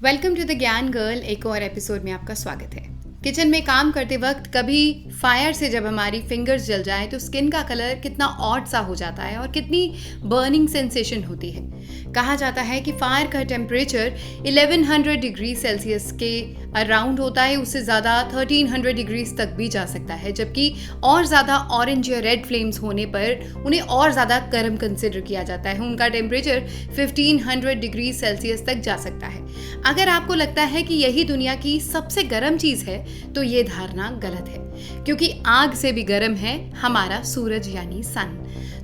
Welcome to the ज्ञान girl. एक और एपिसोड में आपका स्वागत है। किचन में काम करते वक्त कभी फायर से जब हमारी फिंगर्स जल जाए तो स्किन का कलर कितना ऑड सा हो जाता है और कितनी बर्निंग सेंसेशन होती है। कहा जाता है कि फायर का टेम्परेचर 1100 डिग्री सेल्सियस के अराउंड होता है, उससे ज़्यादा 1300 डिग्रीज तक भी जा सकता है, जबकि और ज़्यादा ऑरेंज या रेड फ्लेम्स होने पर उन्हें और ज़्यादा गर्म कंसिडर किया जाता है। उनका टेम्परेचर 1500 डिग्री सेल्सियस तक जा सकता है। अगर आपको लगता है कि यही दुनिया की सबसे गर्म चीज़ है तो ये धारणा गलत है, क्योंकि आग से भी गर्म है हमारा सूरज यानी सन।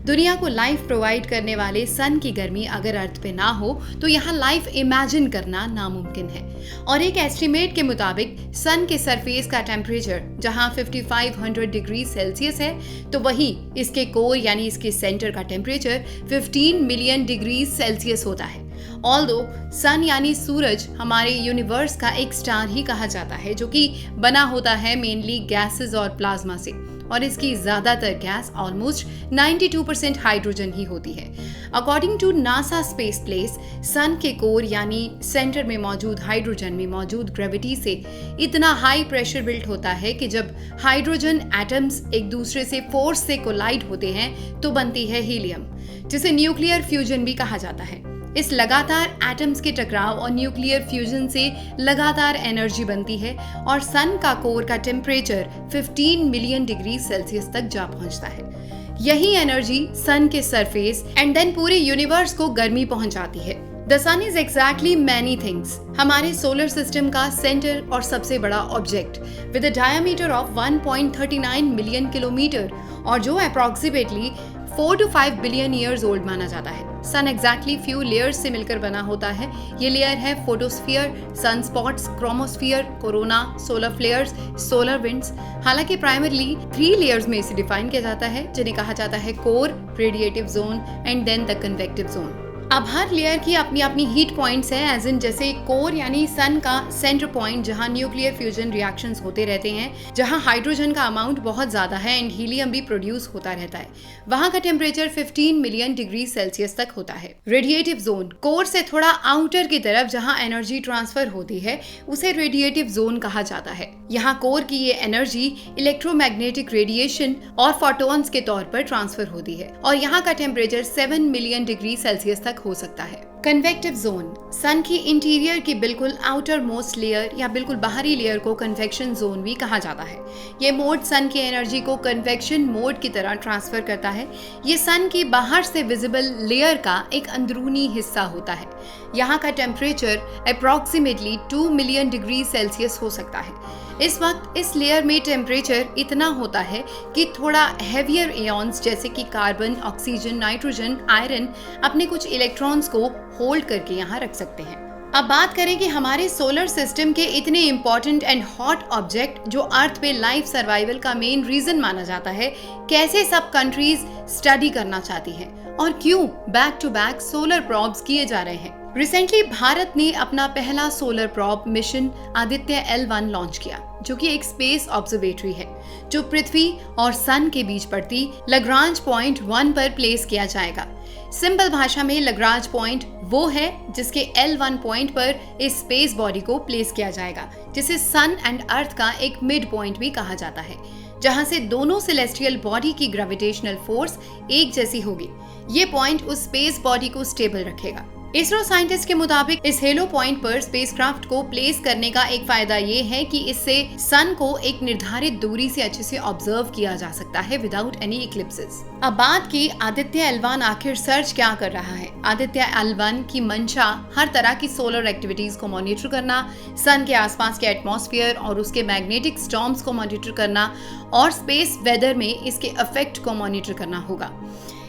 दुनिया को लाइफ प्रोवाइड करने वाले सन की गर्मी अगर अर्थ पे ना हो तो यहाँ लाइफ इमेजिन करना नामुमकिन है। और एक एस्टिमेट के मुताबिक सन के सरफेस का टेम्परेचर जहाँ 5500 डिग्री सेल्सियस है, तो वहीं इसके कोर यानी इसके सेंटर का टेम्परेचर 15 मिलियन डिग्री सेल्सियस होता है। ऑल्दो सन यानी सूरज हमारे यूनिवर्स का एक स्टार ही कहा जाता है, जो कि बना होता है मेनली गैसेस और प्लाज्मा से, और इसकी ज्यादातर गैस ऑलमोस्ट 92% हाइड्रोजन ही होती है। According to NASA space place, sun के कोर यानी सेंटर में मौजूद हाइड्रोजन में मौजूद ग्रेविटी से इतना हाई प्रेशर बिल्ट होता है कि जब हाइड्रोजन एटम्स एक दूसरे से फोर्स से कोलाइड होते हैं तो बनती है हीलियम, जिसे न्यूक्लियर फ्यूजन भी कहा जाता है। इस लगातार एटम्स के टकराव और न्यूक्लियर फ्यूजन से लगातार एनर्जी बनती है और सन का कोर का टेम्परेचर 15 मिलियन डिग्री सेल्सियस तक जा पहुंचता है। यही एनर्जी सन के सरफेस एंड देन पूरे यूनिवर्स को गर्मी पहुंचाती है। The sun is exactly many things, हमारे सोलर सिस्टम का सेंटर और सबसे बड़ा object with a diameter of 1.39 million kilometre और जो approximately 4 to 5 billion years old माना जाता है। सन एग्जैक्टली फ्यू लेयर्स से मिलकर बना होता है। ये लेयर है photosphere, sunspots, chromosphere, corona, solar flares, solar winds. हालांकि प्राइमरली 3 लेयर्स में इसे डिफाइन किया जाता है, जिन्हें कहा जाता है core, radiative zone and then the convective zone. अब हर लेयर की अपनी अपनी हीट पॉइंट्स हैं, एज इन जैसे कोर यानी सन का सेंटर पॉइंट जहां न्यूक्लियर फ्यूजन रिएक्शंस होते रहते हैं, जहां हाइड्रोजन का अमाउंट बहुत ज्यादा है एंड हीलियम भी प्रोड्यूस होता रहता है, वहां का टेम्परेचर 15 मिलियन डिग्री सेल्सियस तक होता है। रेडिएटिव जोन कोर से थोड़ा आउटर की तरफ जहां एनर्जी ट्रांसफर होती है उसे रेडिएटिव जोन कहा जाता है। यहाँ कोर की ये एनर्जी इलेक्ट्रोमैग्नेटिक रेडिएशन और फोटॉन्स के तौर पर ट्रांसफर होती है और यहाँ का टेम्परेचर 7 मिलियन डिग्री सेल्सियस तक हो सकता है। कन्वेक्टिव जोन सन की इंटीरियर की बिल्कुल आउटर मोस्ट लेयर या बिल्कुल बाहरी लेयर को कन्वेक्शन जोन भी कहा जाता है। ये मोड सन की एनर्जी को कन्वेक्शन मोड की तरह ट्रांसफर करता है। ये सन की बाहर से विजिबल लेयर का एक अंदरूनी हिस्सा होता है। यहाँ का temperature approximately 2 million degree Celsius हो सकता है। इस वक्त इस लेयर में टेम्परेचर इतना होता है कि थोड़ा हेवियर एयॉन्स जैसे कि कार्बन, ऑक्सीजन, नाइट्रोजन, आयरन अपने कुछ इलेक्ट्रॉन्स को होल्ड करके यहाँ रख सकते हैं। अब बात करें कि हमारे सोलर सिस्टम के इतने इंपॉर्टेंट एंड हॉट ऑब्जेक्ट जो अर्थ पे लाइफ सर्वाइवल का मेन रीजन माना जाता है, कैसे सब कंट्रीज स्टडी करना चाहती हैं और क्यों back to back solar probes किए जा रहे हैं। रिसेंटली भारत ने अपना पहला solar probe mission Aditya L1 launch किया, जो कि एक स्पेस ऑब्जर्वेटरी है जो पृथ्वी और सन के बीच पड़ती लग्रांज पॉइंट 1 पर प्लेस किया जाएगा। सिंपल भाषा में लग्रांज पॉइंट वो है जिसके L1 पॉइंट पर इस स्पेस बॉडी को प्लेस किया जाएगा, जिसे सन एंड अर्थ का एक मिड पॉइंट भी कहा जाता है, जहां से दोनों सेलेस्टियल बॉडी की ग्रेविटेशनल फोर्स एक जैसी होगी। ये पॉइंट उस स्पेस बॉडी को स्टेबल रखेगा। इसरो साइंटिस्ट के मुताबिक इस हेलो पॉइंट पर स्पेसक्राफ्ट को प्लेस करने का एक फायदा ये है कि इससे सन को एक निर्धारित दूरी से अच्छे से ऑब्जर्व किया जा सकता है विदाउट एनी इक्लिप्सेस। अब बात की आदित्य L1 आखिर सर्च क्या कर रहा है। आदित्य L1 की मंशा हर तरह की सोलर एक्टिविटीज को मॉनिटर करना, सन के आसपास के एटमॉस्फेयर और उसके मैग्नेटिक स्टॉर्म्स को मॉनिटर करना और स्पेस वेदर में इसके इफेक्ट को मॉनिटर करना होगा।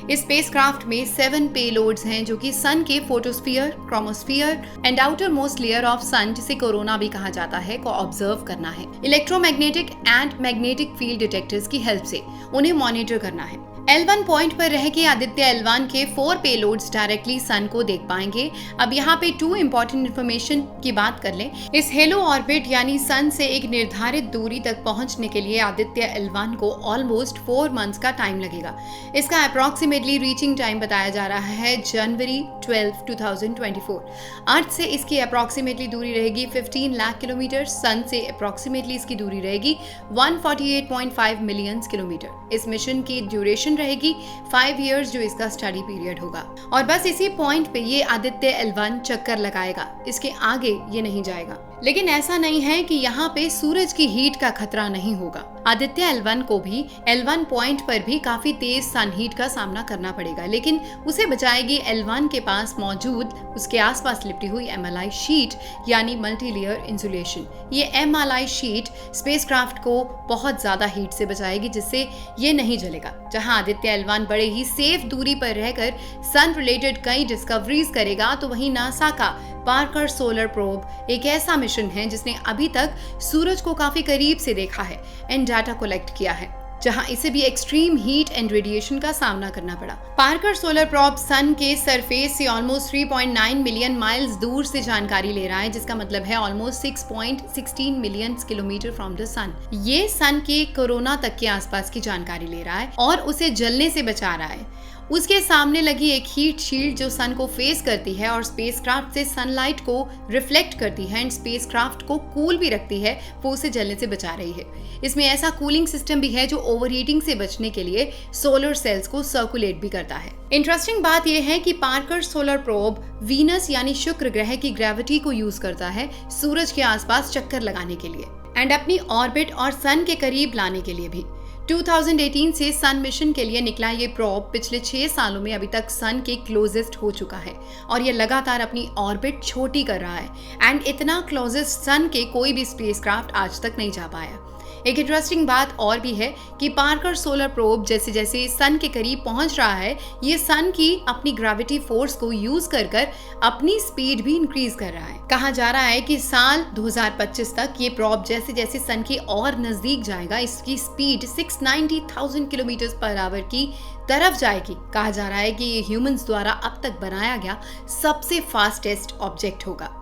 इस स्पेसक्राफ्ट में 7 पेलोड्स हैं जो कि सन के photosphere, chromosphere and outer most layer of sun, जिसे कोरोना भी कहा जाता है, को ऑब्जर्व करना है। Electromagnetic and magnetic field detectors की हेल्प से उन्हें मॉनिटर करना है। L1 पॉइंट पर रह के आदित्य L1 के 4 पेलोड्स डायरेक्टली सन को देख पाएंगे। अब यहाँ पे 2 इंपॉर्टेंट इन्फॉर्मेशन की बात कर लें। इस हेलो ऑर्बिट यानी सन से एक निर्धारित दूरी तक पहुंचने के लिए आदित्य L1 को ऑलमोस्ट 4 मंथ्स का टाइम लगेगा। इसका अप्रॉक्सीमेटली रीचिंग टाइम बताया जा रहा है जनवरी 12, 2024। अर्थ से इसकी अप्रॉक्सीमेटली दूरी रहेगी 15 लाख किलोमीटर। सन से अप्रॉक्सीमेटली इसकी दूरी रहेगी 148.5 मिलियन किलोमीटर। इस मिशन की ड्यूरेशन रहेगी 5 इयर्स, जो इसका स्टडी पीरियड होगा। और बस इसी पॉइंट पे ये आदित्य L1 चक्कर लगाएगा, इसके आगे ये नहीं जाएगा। लेकिन ऐसा नहीं है कि यहाँ पे सूरज की हीट का खतरा नहीं होगा। आदित्य L1 को भी L1 पॉइंट पर भी काफी तेज सन हीट का सामना करना पड़ेगा, लेकिन उसे बचाएगी L1 के पास मौजूद उसके आसपास लिपटी हुई MLI शीट यानी मल्टी लेयर इंसुलेशन। ये MLI शीट स्पेसक्राफ्ट को बहुत ज्यादा हीट से बचाएगी, जिससे ये नहीं जलेगा। जहां आदित्य L1 बड़े ही सेफ दूरी पर रहकर सन रिलेटेड कई डिस्कवरीज करेगा, तो वहीं नासा का पार्कर सोलर प्रोब एक ऐसा मिशन है जिसने अभी तक सूरज को काफी करीब से देखा है एंड डाटा कलेक्ट किया है, जहां इसे भी एक्सट्रीम हीट एंड रेडिएशन का सामना करना पड़ा। पार्कर सोलर प्रोब सन के सरफेस से ऑलमोस्ट 3.9 मिलियन माइल्स दूर से जानकारी ले रहा है, जिसका मतलब है almost 6.16 million kilometre from the sun. ये सन के कोरोना तक के आसपास की जानकारी ले रहा है और उसे जलने से बचा रहा है। उसके सामने लगी एक हीट शील्ड जो सन को फेस करती है और स्पेसक्राफ्ट से सनलाइट को रिफ्लेक्ट करती है एंड स्पेसक्राफ्ट को कूल भी रखती है, वो उसे जलने से बचा रही है। इसमें ऐसा कूलिंग सिस्टम भी है जो ओवरहीटिंग से बचने के लिए सोलर सेल्स को सर्कुलेट भी करता है। इंटरेस्टिंग बात यह है कि पार्कर सोलर प्रोब वीनस यानी शुक्र ग्रह की ग्रेविटी को यूज करता है सूरज के आसपास चक्कर लगाने के लिए एंड अपनी ऑर्बिट और सन के करीब लाने के लिए भी। 2018 से सन मिशन के लिए निकला ये प्रोब पिछले 6 सालों में अभी तक सन के क्लोजेस्ट हो चुका है और ये लगातार अपनी ऑर्बिट छोटी कर रहा है एंड इतना क्लोजेस्ट सन के कोई भी स्पेसक्राफ्ट आज तक नहीं जा पाया। एक इंटरेस्टिंग बात और भी है कि पार्कर सोलर प्रोब जैसे जैसे सन के करीब पहुंच रहा है, ये सन की अपनी ग्रेविटी फोर्स को यूज कर अपनी स्पीड भी इंक्रीज कर रहा है। कहा जा रहा है कि साल 2025 तक ये प्रोब जैसे जैसे सन के और नजदीक जाएगा, इसकी स्पीड 690,000 किलोमीटर पर आवर की तरफ जाएगी। कहा जा रहा है कि ये ह्यूमंस द्वारा अब तक बनाया गया सबसे फास्टेस्ट ऑब्जेक्ट होगा।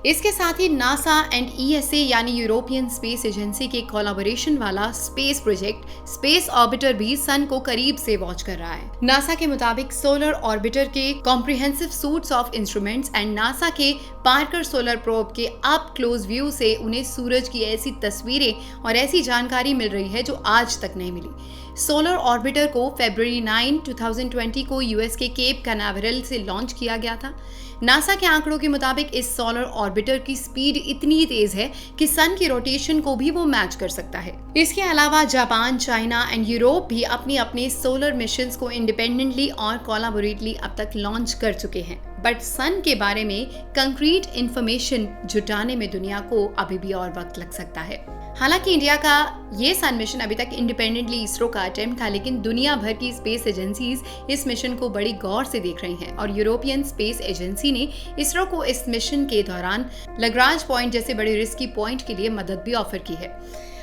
इसके साथ ही नासा एंड ESA यानी यूरोपियन स्पेस एजेंसी के कोलैबोरेशन वाला स्पेस प्रोजेक्ट स्पेस ऑर्बिटर भी सन को करीब से वॉच कर रहा है। नासा के मुताबिक सोलर ऑर्बिटर के comprehensive suits of instruments and NASA के पार्कर सोलर प्रोब के अप क्लोज व्यू से उन्हें सूरज की ऐसी तस्वीरें और ऐसी जानकारी मिल रही है जो आज तक नहीं मिली। सोलर ऑर्बिटर को फरवरी 9, 2020 को यूएस के केप कैनावरल से लॉन्च किया गया था। नासा के आंकड़ों के मुताबिक इस सोलर ऑर्बिटर की स्पीड इतनी तेज है कि सन की रोटेशन को भी वो मैच कर सकता है। इसके अलावा जापान, चाइना एंड यूरोप भी अपने अपने सोलर मिशंस को इंडिपेंडेंटली और कोलैबोरेटली अब तक लॉन्च कर चुके हैं, बट सन के बारे में कंक्रीट इंफॉर्मेशन जुटाने में दुनिया को अभी भी और वक्त लग सकता है। हालांकि इंडिया का ये सन मिशन अभी तक इंडिपेंडेंटली इसरो का अटेम्प्ट था, लेकिन दुनिया भर की स्पेस एजेंसीज इस मिशन को बड़ी गौर से देख रही हैं और यूरोपियन स्पेस एजेंसी ने इसरो को इस मिशन के दौरान लग्रांज पॉइंट जैसे बड़े रिस्की पॉइंट के लिए मदद भी ऑफर की है।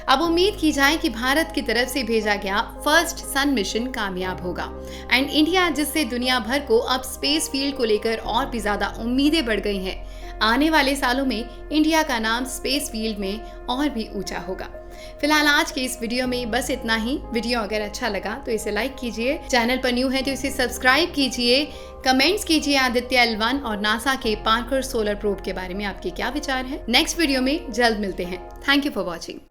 अब उम्मीद की जाए कि भारत की तरफ से भेजा गया फर्स्ट सन मिशन कामयाब होगा एंड इंडिया, जिससे दुनिया भर को अब स्पेस फील्ड को लेकर और भी ज्यादा उम्मीदें बढ़ गई हैं, आने वाले सालों में इंडिया का नाम स्पेस फील्ड में और भी ऊंचा होगा। फिलहाल आज के इस वीडियो में बस इतना ही। वीडियो अगर अच्छा लगा तो इसे लाइक कीजिए, चैनल पर न्यू है तो इसे सब्सक्राइब कीजिए, कमेंट्स कीजिए आदित्य L1 और नासा के पार्कर सोलर प्रोब के बारे में आपके क्या विचार है। नेक्स्ट वीडियो में जल्द मिलते हैं। Thank you for watching.